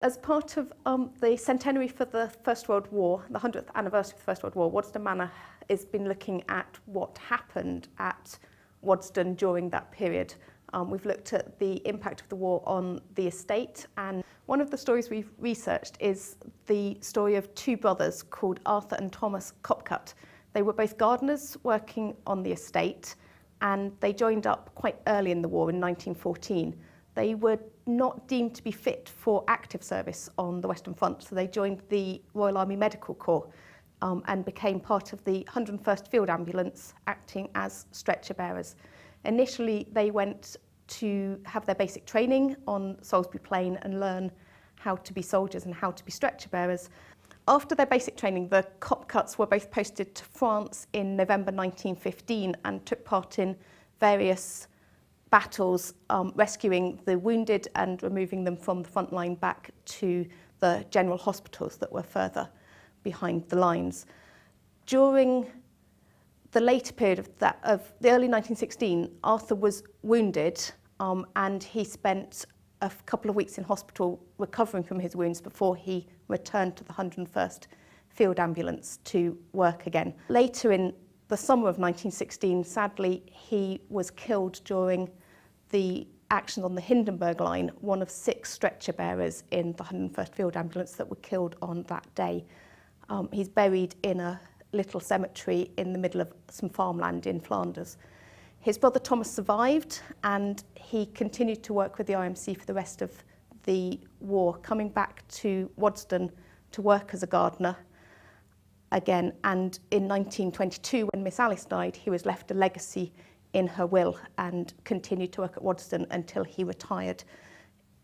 As part of the centenary for the First World War, the 100th anniversary of the First World War, Waddesdon Manor has been looking at what happened at Waddesdon during that period. We've looked at the impact of the war on the estate, and one of the stories we've researched is the story of two brothers called Arthur and Thomas Copcutt. They were both gardeners working on the estate, and they joined up quite early in the war in 1914. They were not deemed to be fit for active service on the Western Front, so they joined the Royal Army Medical Corps and became part of the 101st Field Ambulance, acting as stretcher bearers. Initially, they went to have their basic training on Salisbury Plain and learn how to be soldiers and how to be stretcher bearers. After their basic training, the Copcutts were both posted to France in November 1915 and took part in various battles, rescuing the wounded and removing them from the front line back to the general hospitals that were further behind the lines. During the later period of the early 1916, Arthur was wounded and he spent a couple of weeks in hospital recovering from his wounds before he returned to the 101st Field Ambulance to work again. Later in the summer of 1916, sadly, he was killed during the action on the Hindenburg line, one of 6 stretcher bearers in the 101st Field Ambulance that were killed on that day. He's buried in a little cemetery in the middle of some farmland in Flanders. His brother Thomas survived, and he continued to work with the RMC for the rest of the war, coming back to Waddesdon to work as a gardener again. And in 1922, when Miss Alice died, he was left a legacy in her will and continued to work at Waddesdon until he retired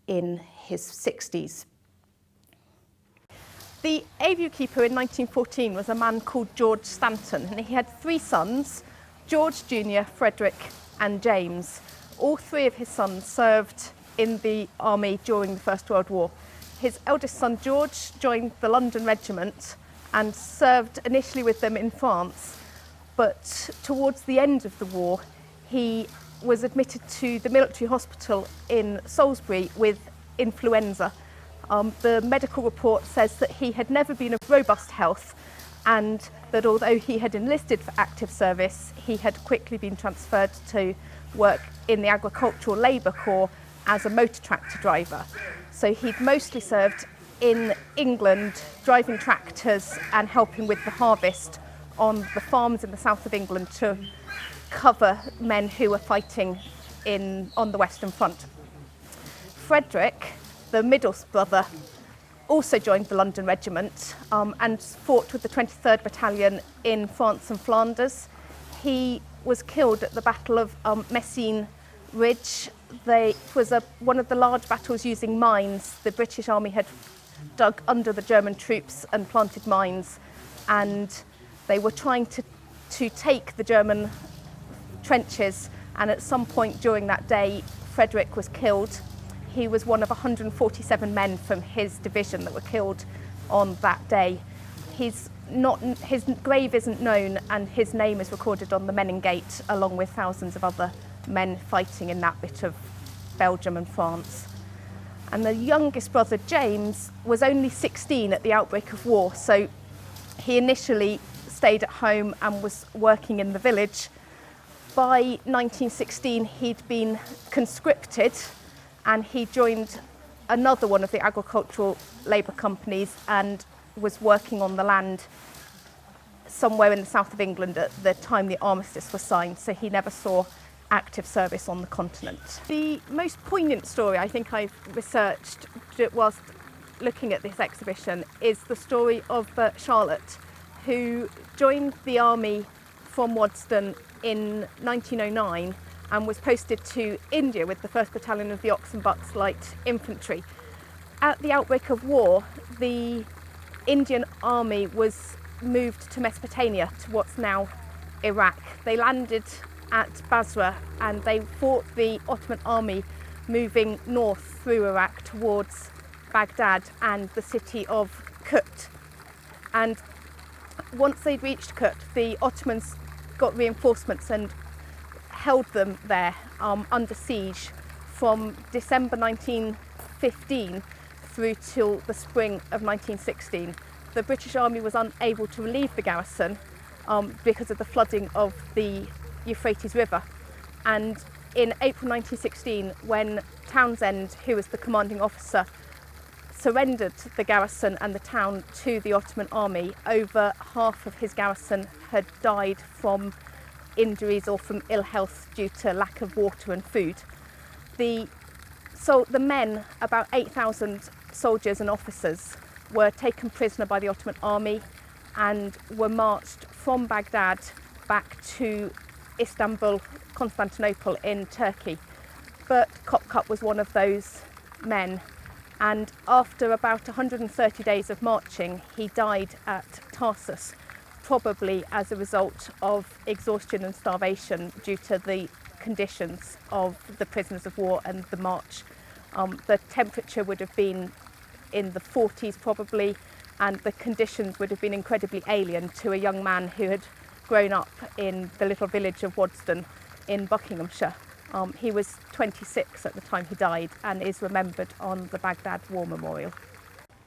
in his 60s. The aviary keeper in 1914 was a man called George Stanton, and he had 3 sons, George Jr., Frederick and James. All 3 of his sons served in the army during the First World War. His eldest son George joined the London Regiment and served initially with them in France, but towards the end of the war he was admitted to the military hospital in Salisbury with influenza. The medical report says that he had never been of robust health, and that although he had enlisted for active service, he had quickly been transferred to work in the Agricultural Labour Corps as a motor tractor driver. So he'd mostly served in England, driving tractors and helping with the harvest on the farms in the south of England to cover men who were fighting on the Western Front. Frederick, the middle brother, also joined the London Regiment and fought with the 23rd Battalion in France and Flanders. He was killed at the Battle of Messines Ridge. It was one of the large battles using mines. The British Army had dug under the German troops and planted mines, and they were trying to take the German trenches, and at some point during that day Frederick was killed. He was one of 147 men from his division that were killed on that day. His grave isn't known, and his name is recorded on the Menin Gate along with thousands of other men fighting in that bit of Belgium and France. And the youngest brother, James, was only 16 at the outbreak of war, so he initially stayed at home and was working in the village. By 1916, he'd been conscripted, and he joined another one of the agricultural labour companies and was working on the land somewhere in the south of England at the time the armistice was signed, so he never saw active service on the continent. The most poignant story I think I've researched whilst looking at this exhibition is the story of Charlotte, who joined the army from Waddesdon in 1909 and was posted to India with the 1st Battalion of the Ox and Bucks Light Infantry. At the outbreak of war, the Indian army was moved to Mesopotamia, to what's now Iraq. They landed at Basra and they fought the Ottoman army moving north through Iraq towards Baghdad and the city of Kut. And once they'd reached Kut, the Ottomans got reinforcements and held them there under siege from December 1915 through till the spring of 1916. The British Army was unable to relieve the garrison because of the flooding of the Euphrates River. And in April 1916, when Townsend, who was the commanding officer, surrendered the garrison and the town to the Ottoman army, over half of his garrison had died from injuries or from ill health due to lack of water and food. The men, about 8,000 soldiers and officers, were taken prisoner by the Ottoman army and were marched from Baghdad back to Istanbul, Constantinople in Turkey. But Kopkut was one of those men, and after about 130 days of marching, he died at Tarsus, probably as a result of exhaustion and starvation due to the conditions of the prisoners of war and the march. The temperature would have been in the 40s probably, and the conditions would have been incredibly alien to a young man who had grown up in the little village of Waddesdon in Buckinghamshire. He was 26 at the time he died and is remembered on the Baghdad War Memorial.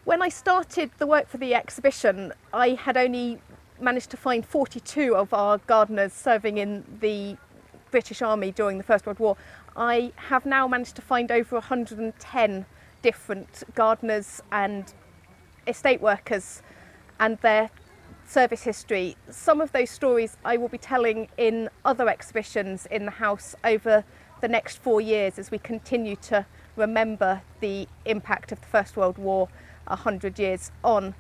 When I started the work for the exhibition, I had only managed to find 42 of our gardeners serving in the British Army during the First World War. I have now managed to find over 110 different gardeners and estate workers and their service history. Some of those stories I will be telling in other exhibitions in the house over the next 4 years as we continue to remember the impact of the First World War 100 years on.